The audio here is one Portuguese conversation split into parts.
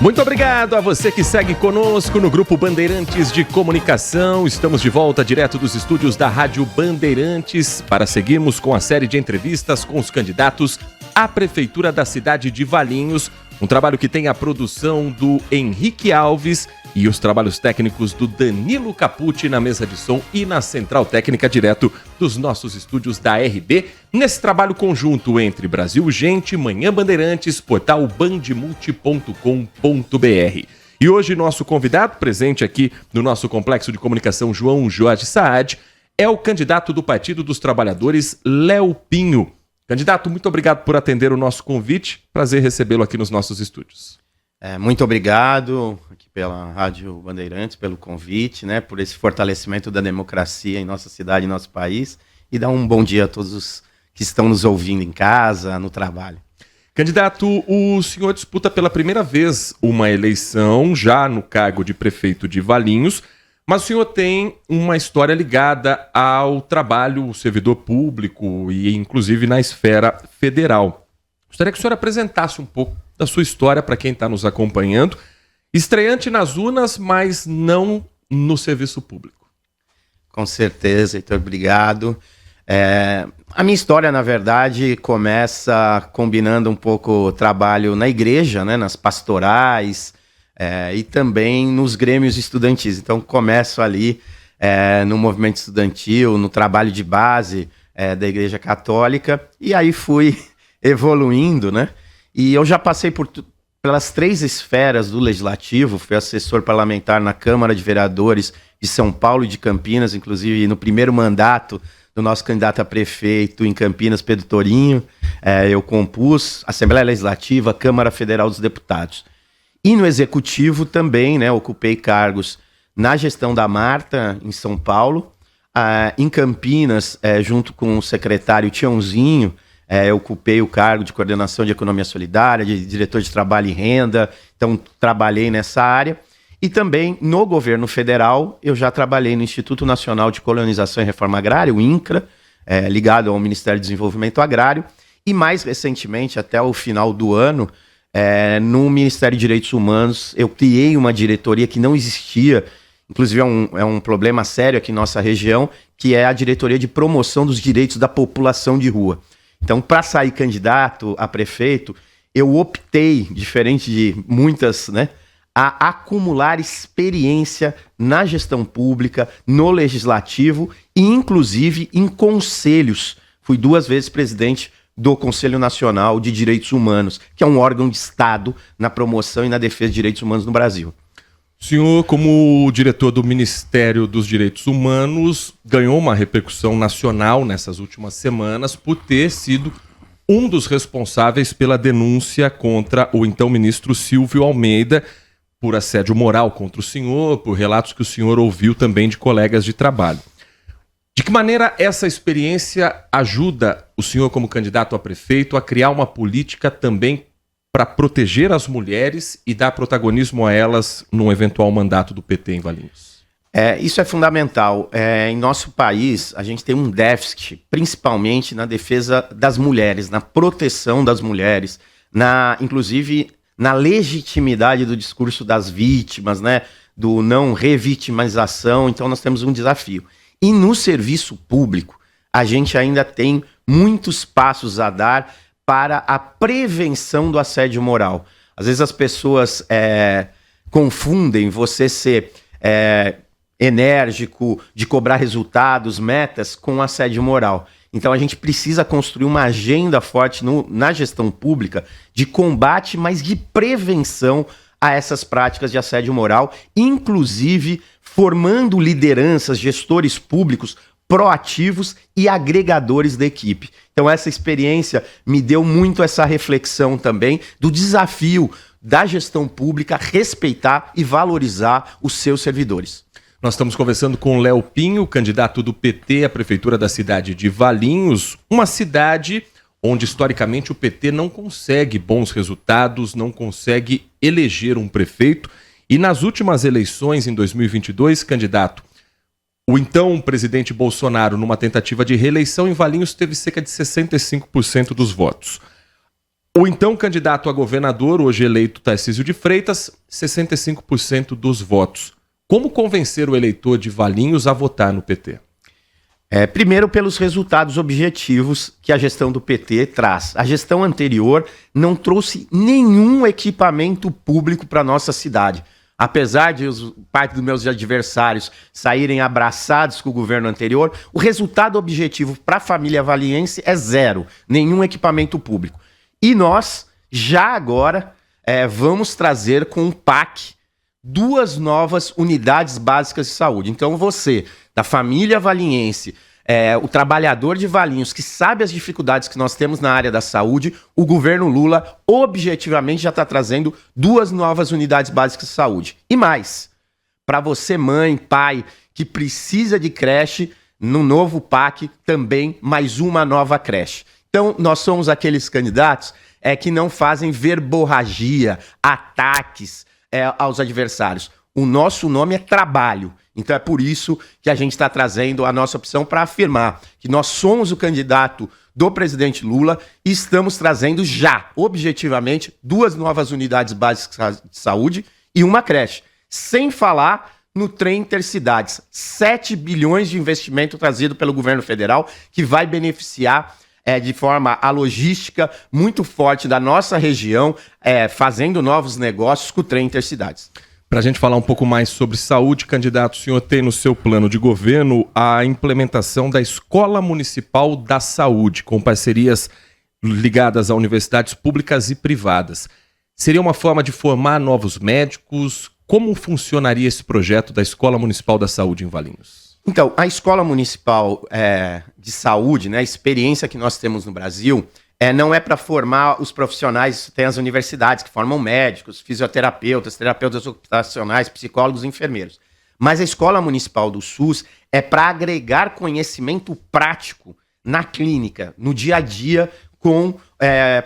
Muito obrigado a você que segue conosco no Grupo Bandeirantes de Comunicação. Estamos de volta direto dos estúdios da Rádio Bandeirantes para seguirmos com a série de entrevistas com os candidatos à Prefeitura da cidade de Valinhos. Um trabalho que tem a produção do Henrique Alves e os trabalhos técnicos do Danilo Capucci na mesa de som e na central técnica direto dos nossos estúdios da RB, nesse trabalho conjunto entre Brasil Urgente, Manhã Bandeirantes, portal bandemulti.com.br. E hoje nosso convidado, presente aqui no nosso complexo de comunicação João Jorge Saad, é o candidato do Partido dos Trabalhadores, Léo Pinho. Candidato, muito obrigado por atender o nosso convite. Prazer recebê-lo aqui nos nossos estúdios. Muito obrigado aqui pela Rádio Bandeirantes, pelo convite, né, por esse fortalecimento da democracia em nossa cidade e nosso país. E dar um bom dia a todos os que estão nos ouvindo em casa, no trabalho. Candidato, o senhor disputa pela primeira vez uma eleição, já no cargo de prefeito de Valinhos, mas o senhor tem uma história ligada ao trabalho servidor público e inclusive na esfera federal. Gostaria que o senhor apresentasse um pouco da sua história para quem está nos acompanhando. Estreante nas urnas, mas não no serviço público. Com certeza, Heitor, obrigado. A minha história, na verdade, começa combinando um pouco o trabalho na igreja, né, nas pastorais, e também nos grêmios estudantis. Então, começo ali no movimento estudantil, no trabalho de base da Igreja Católica, e aí fui evoluindo, né? E eu já passei pelas 3 esferas do Legislativo, fui assessor parlamentar na Câmara de Vereadores de São Paulo e de Campinas, inclusive no primeiro mandato do nosso candidato a prefeito em Campinas, Pedro Torinho, eu compus Assembleia Legislativa, Câmara Federal dos Deputados. E no Executivo também, né, ocupei cargos na gestão da Marta, em São Paulo, em Campinas, junto com o secretário Tiãozinho, eu ocupei o cargo de coordenação de economia solidária, de diretor de trabalho e renda, então trabalhei nessa área. E também no governo federal, eu já trabalhei no Instituto Nacional de Colonização e Reforma Agrária, o INCRA, ligado ao Ministério do Desenvolvimento Agrário, e mais recentemente, até o final do ano, no Ministério de Direitos Humanos, eu criei uma diretoria que não existia, inclusive é um problema sério aqui em nossa região, que é a Diretoria de Promoção dos Direitos da População de Rua. Então, para sair candidato a prefeito, eu optei, diferente de muitas, né, a acumular experiência na gestão pública, no legislativo e, inclusive, em conselhos. Fui 2 vezes presidente do Conselho Nacional de Direitos Humanos, que é um órgão de Estado na promoção e na defesa de direitos humanos no Brasil. O senhor, como diretor do Ministério dos Direitos Humanos, ganhou uma repercussão nacional nessas últimas semanas por ter sido um dos responsáveis pela denúncia contra o então ministro Silvio Almeida por assédio moral contra o senhor, por relatos que o senhor ouviu também de colegas de trabalho. De que maneira essa experiência ajuda o senhor, como candidato a prefeito, a criar uma política também para proteger as mulheres e dar protagonismo a elas num eventual mandato do PT em Valinhos? Isso é fundamental. Em nosso país, a gente tem um déficit, principalmente na defesa das mulheres, na proteção das mulheres, inclusive na legitimidade do discurso das vítimas, né, do não revitimização. Então nós temos um desafio. E no serviço público, a gente ainda tem muitos passos a dar para a prevenção do assédio moral. Às vezes as pessoas confundem você ser enérgico, de cobrar resultados, metas, com assédio moral. Então a gente precisa construir uma agenda forte na gestão pública de combate, mas de prevenção a essas práticas de assédio moral, inclusive formando lideranças, gestores públicos proativos e agregadores da equipe. Então essa experiência me deu muito essa reflexão também do desafio da gestão pública respeitar e valorizar os seus servidores. Nós estamos conversando com o Léo Pinho, candidato do PT à prefeitura da cidade de Valinhos, uma cidade onde historicamente o PT não consegue bons resultados, não consegue eleger um prefeito. E nas últimas eleições, em 2022, candidato, o então presidente Bolsonaro, numa tentativa de reeleição em Valinhos, teve cerca de 65% dos votos. O então candidato a governador, hoje eleito Tarcísio de Freitas, 65% dos votos. Como convencer o eleitor de Valinhos a votar no PT? Primeiro, pelos resultados objetivos que a gestão do PT traz. A gestão anterior não trouxe nenhum equipamento público para a nossa cidade. Apesar de parte dos meus adversários saírem abraçados com o governo anterior, o resultado objetivo para a família valiense é zero, nenhum equipamento público. E nós, já agora, vamos trazer com o PAC 2 novas unidades básicas de saúde. Então você, da família valiense, o trabalhador de Valinhos, que sabe as dificuldades que nós temos na área da saúde, o governo Lula objetivamente já está trazendo 2 novas unidades básicas de saúde. E mais, para você mãe, pai, que precisa de creche, no novo PAC também mais uma nova creche. Então nós somos aqueles candidatos que não fazem verborragia, ataques aos adversários. O nosso nome é trabalho. Então é por isso que a gente está trazendo a nossa opção para afirmar que nós somos o candidato do presidente Lula e estamos trazendo já, objetivamente, 2 novas unidades básicas de saúde e uma creche. Sem falar no trem Intercidades. 7 bilhões de investimento trazido pelo governo federal que vai beneficiar de forma a logística muito forte da nossa região, fazendo novos negócios com o trem Intercidades. Para a gente falar um pouco mais sobre saúde, candidato, o senhor tem no seu plano de governo a implementação da Escola Municipal da Saúde, com parcerias ligadas a universidades públicas e privadas. Seria uma forma de formar novos médicos? Como funcionaria esse projeto da Escola Municipal da Saúde em Valinhos? Então, a Escola Municipal de Saúde, né, a experiência que nós temos no Brasil, não é para formar os profissionais, tem as universidades que formam médicos, fisioterapeutas, terapeutas ocupacionais, psicólogos e enfermeiros. Mas a Escola Municipal do SUS é para agregar conhecimento prático na clínica, no dia a dia,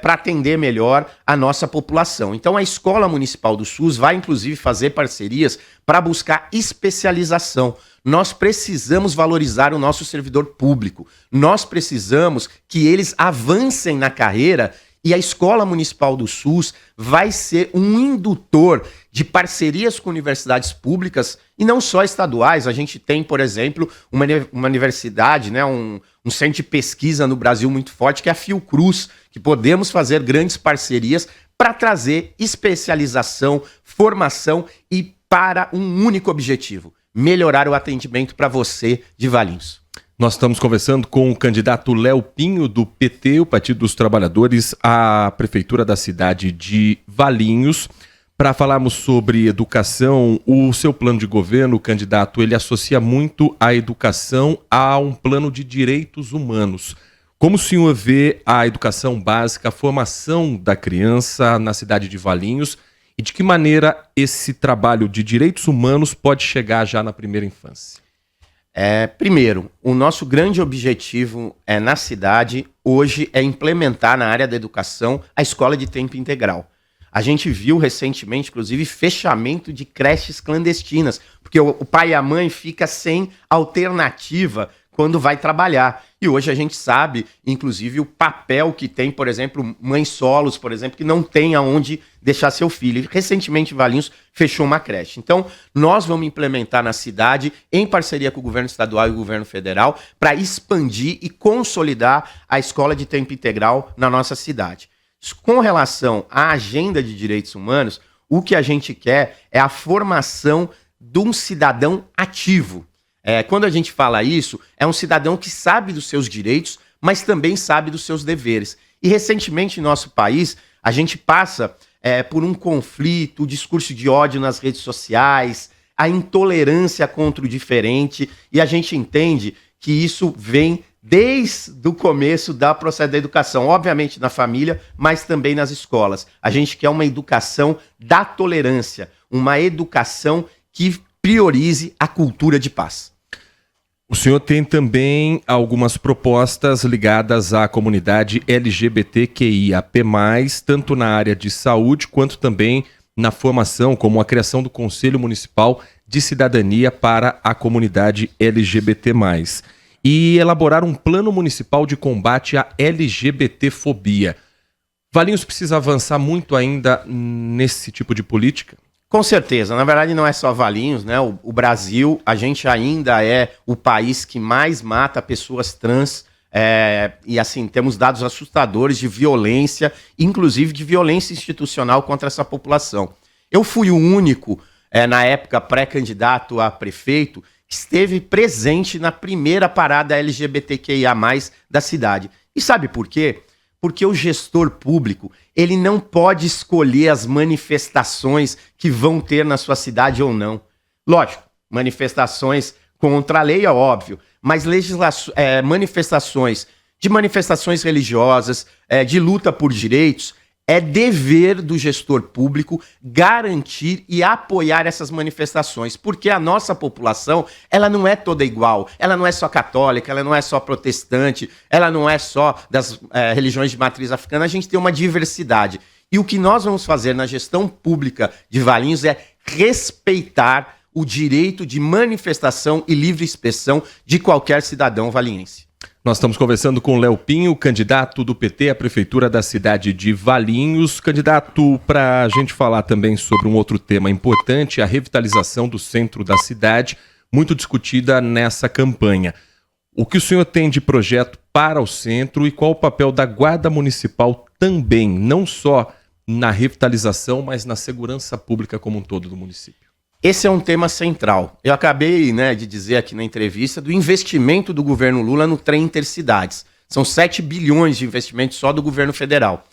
para atender melhor a nossa população. Então a Escola Municipal do SUS vai inclusive fazer parcerias para buscar especialização. Nós precisamos valorizar o nosso servidor público. Nós precisamos que eles avancem na carreira e a Escola Municipal do SUS vai ser um indutor de parcerias com universidades públicas e não só estaduais. A gente tem, por exemplo, uma universidade, né, um centro de pesquisa no Brasil muito forte, que é a Fiocruz, que podemos fazer grandes parcerias para trazer especialização, formação e para um único objetivo: melhorar o atendimento para você de Valinhos. Nós estamos conversando com o candidato Léo Pinho, do PT, o Partido dos Trabalhadores, à Prefeitura da cidade de Valinhos. Para falarmos sobre educação, o seu plano de governo, candidato, ele associa muito a educação a um plano de direitos humanos. Como o senhor vê a educação básica, a formação da criança na cidade de Valinhos e de que maneira esse trabalho de direitos humanos pode chegar já na primeira infância? Primeiro, o nosso grande objetivo na cidade hoje é implementar na área da educação a escola de tempo integral. A gente viu recentemente, inclusive, fechamento de creches clandestinas, porque o pai e a mãe ficam sem alternativa quando vai trabalhar. E hoje a gente sabe, inclusive, o papel que tem, por exemplo, mães solos, por exemplo, que não tem aonde deixar seu filho. Recentemente, Valinhos fechou uma creche. Então, nós vamos implementar na cidade, em parceria com o governo estadual e o governo federal, para expandir e consolidar a escola de tempo integral na nossa cidade. Com relação à agenda de direitos humanos, o que a gente quer é a formação de um cidadão ativo. Quando a gente fala isso, é um cidadão que sabe dos seus direitos, mas também sabe dos seus deveres. E recentemente em nosso país, a gente passa por um conflito, o discurso de ódio nas redes sociais, a intolerância contra o diferente, e a gente entende que isso vem desde o começo do processo da educação, obviamente na família, mas também nas escolas. A gente quer uma educação da tolerância, uma educação que priorize a cultura de paz. O senhor tem também algumas propostas ligadas à comunidade LGBTQIAP+, tanto na área de saúde quanto também na formação, como a criação do Conselho Municipal de Cidadania para a comunidade LGBT+, e elaborar um plano municipal de combate à LGBTfobia. Valinhos precisa avançar muito ainda nesse tipo de política? Com certeza. Na verdade, não é só Valinhos, né? O Brasil, a gente ainda é o país que mais mata pessoas trans. E assim, temos dados assustadores de violência, inclusive de violência institucional contra essa população. Eu fui o único, na época, pré-candidato a prefeito, que esteve presente na primeira parada LGBTQIA+, da cidade. E sabe por quê? Porque o gestor público, ele não pode escolher as manifestações que vão ter na sua cidade ou não. Lógico, manifestações contra a lei é óbvio, mas manifestações religiosas, de luta por direitos, é dever do gestor público garantir e apoiar essas manifestações, porque a nossa população, ela não é toda igual, ela não é só católica, ela não é só protestante, ela não é só das religiões de matriz africana, a gente tem uma diversidade. E o que nós vamos fazer na gestão pública de Valinhos é respeitar o direito de manifestação e livre expressão de qualquer cidadão valiense. Nós estamos conversando com o Léo Pinho, candidato do PT à prefeitura da cidade de Valinhos. Candidato, para a gente falar também sobre um outro tema importante, a revitalização do centro da cidade, muito discutida nessa campanha. O que o senhor tem de projeto para o centro e qual o papel da Guarda Municipal também, não só na revitalização, mas na segurança pública como um todo do município? Esse é um tema central. Eu acabei de dizer aqui na entrevista do investimento do governo Lula no trem intercidades. São 7 bilhões de investimento só do governo federal.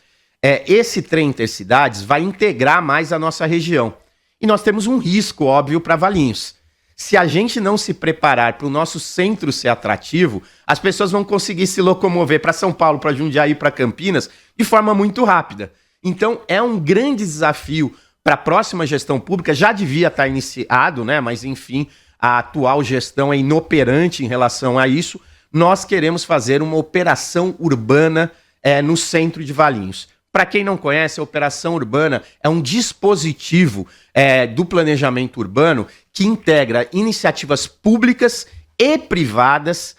Esse trem intercidades vai integrar mais a nossa região. E nós temos um risco óbvio para Valinhos. Se a gente não se preparar para o nosso centro ser atrativo, as pessoas vão conseguir se locomover para São Paulo, para Jundiaí, para Campinas, de forma muito rápida. Então, é um grande desafio para a próxima gestão pública. Já devia estar iniciado, mas enfim, a atual gestão é inoperante em relação a isso. Nós queremos fazer uma operação urbana no centro de Valinhos. Para quem não conhece, a operação urbana é um dispositivo do planejamento urbano que integra iniciativas públicas e privadas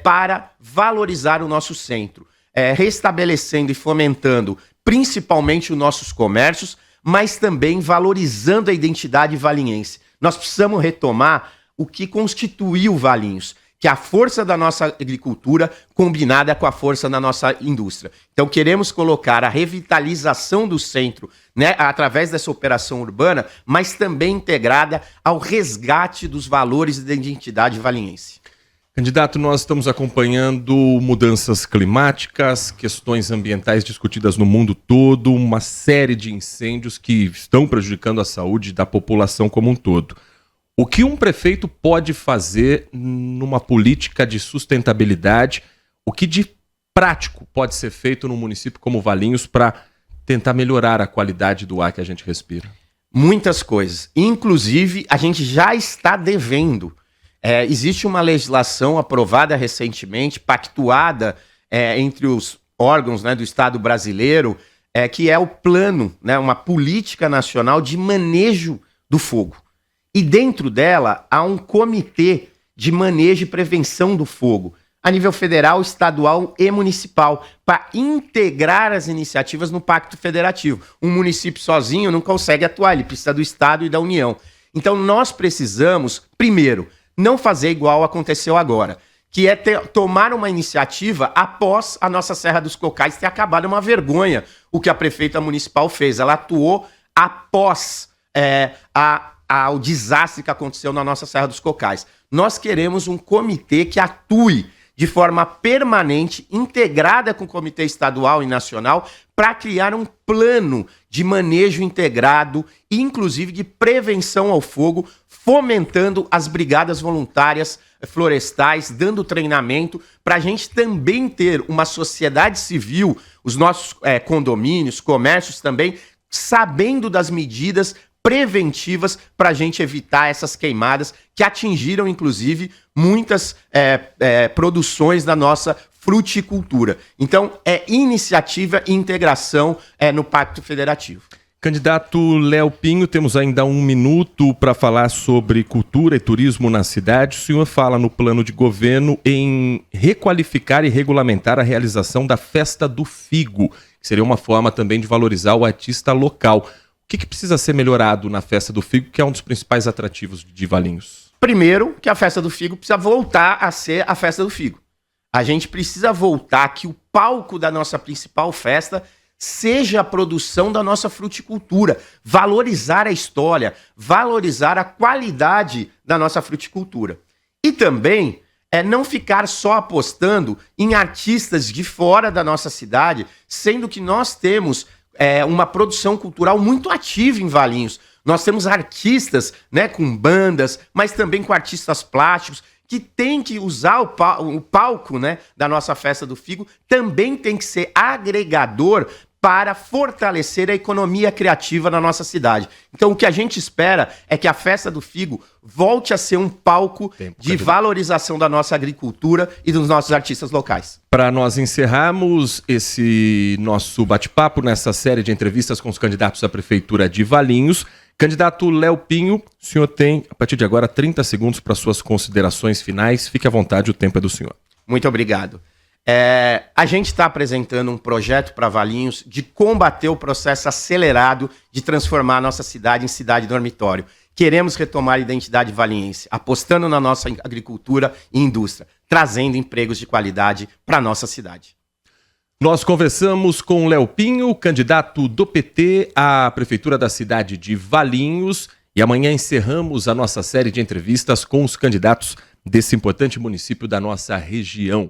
para valorizar o nosso centro, restabelecendo e fomentando principalmente os nossos comércios, mas também valorizando a identidade valinhense. Nós precisamos retomar o que constituiu Valinhos, que é a força da nossa agricultura combinada com a força da nossa indústria. Então queremos colocar a revitalização do centro, através dessa operação urbana, mas também integrada ao resgate dos valores da identidade valinhense. Candidato, nós estamos acompanhando mudanças climáticas, questões ambientais discutidas no mundo todo, uma série de incêndios que estão prejudicando a saúde da população como um todo. O que um prefeito pode fazer numa política de sustentabilidade? O que de prático pode ser feito num município como Valinhos para tentar melhorar a qualidade do ar que a gente respira? Muitas coisas. Inclusive, a gente já está devendo. Existe uma legislação aprovada recentemente, pactuada entre os órgãos do Estado brasileiro, que é o plano, uma política nacional de manejo do fogo. E dentro dela há um comitê de manejo e prevenção do fogo, a nível federal, estadual e municipal, para integrar as iniciativas no Pacto Federativo. Um município sozinho não consegue atuar, ele precisa do Estado e da União. Então nós precisamos, primeiro, não fazer igual aconteceu agora, que é tomar uma iniciativa após a nossa Serra dos Cocais ter acabado. Uma vergonha o que a prefeita municipal fez. Ela atuou após o desastre que aconteceu na nossa Serra dos Cocais. Nós queremos um comitê que atue de forma permanente, integrada com o Comitê Estadual e Nacional, para criar um plano de manejo integrado, inclusive de prevenção ao fogo, fomentando as brigadas voluntárias florestais, dando treinamento, para a gente também ter uma sociedade civil, os nossos condomínios, comércios também, sabendo das medidas preventivas para a gente evitar essas queimadas que atingiram, inclusive, muitas produções da nossa fruticultura. Então, é iniciativa e integração no Pacto Federativo. Candidato Léo Pinho, temos ainda 1 minuto para falar sobre cultura e turismo na cidade. O senhor fala no plano de governo em requalificar e regulamentar a realização da Festa do Figo, que seria uma forma também de valorizar o artista local. O que precisa ser melhorado na Festa do Figo, que é um dos principais atrativos de Valinhos? Primeiro, que a Festa do Figo precisa voltar a ser a Festa do Figo. A gente precisa voltar que o palco da nossa principal festa seja a produção da nossa fruticultura, valorizar a história, valorizar a qualidade da nossa fruticultura. E também não ficar só apostando em artistas de fora da nossa cidade, sendo que nós temos uma produção cultural muito ativa em Valinhos. Nós temos artistas, né, com bandas, mas também com artistas plásticos, que tem que usar o palco, né, da nossa Festa do Figo, também tem que ser agregador para fortalecer a economia criativa na nossa cidade. Então, o que a gente espera é que a Festa do Figo volte a ser um palco de valorização da nossa agricultura e dos nossos artistas locais. Para nós encerrarmos esse nosso bate-papo nessa série de entrevistas com os candidatos à Prefeitura de Valinhos, candidato Léo Pinho, o senhor tem, a partir de agora, 30 segundos para suas considerações finais. Fique à vontade, o tempo é do senhor. Muito obrigado. A gente está apresentando um projeto para Valinhos de combater o processo acelerado de transformar a nossa cidade em cidade dormitório. Queremos retomar a identidade valinhense, apostando na nossa agricultura e indústria, trazendo empregos de qualidade para a nossa cidade. Nós conversamos com Léo Pinho, candidato do PT à Prefeitura da cidade de Valinhos, e amanhã encerramos a nossa série de entrevistas com os candidatos desse importante município da nossa região.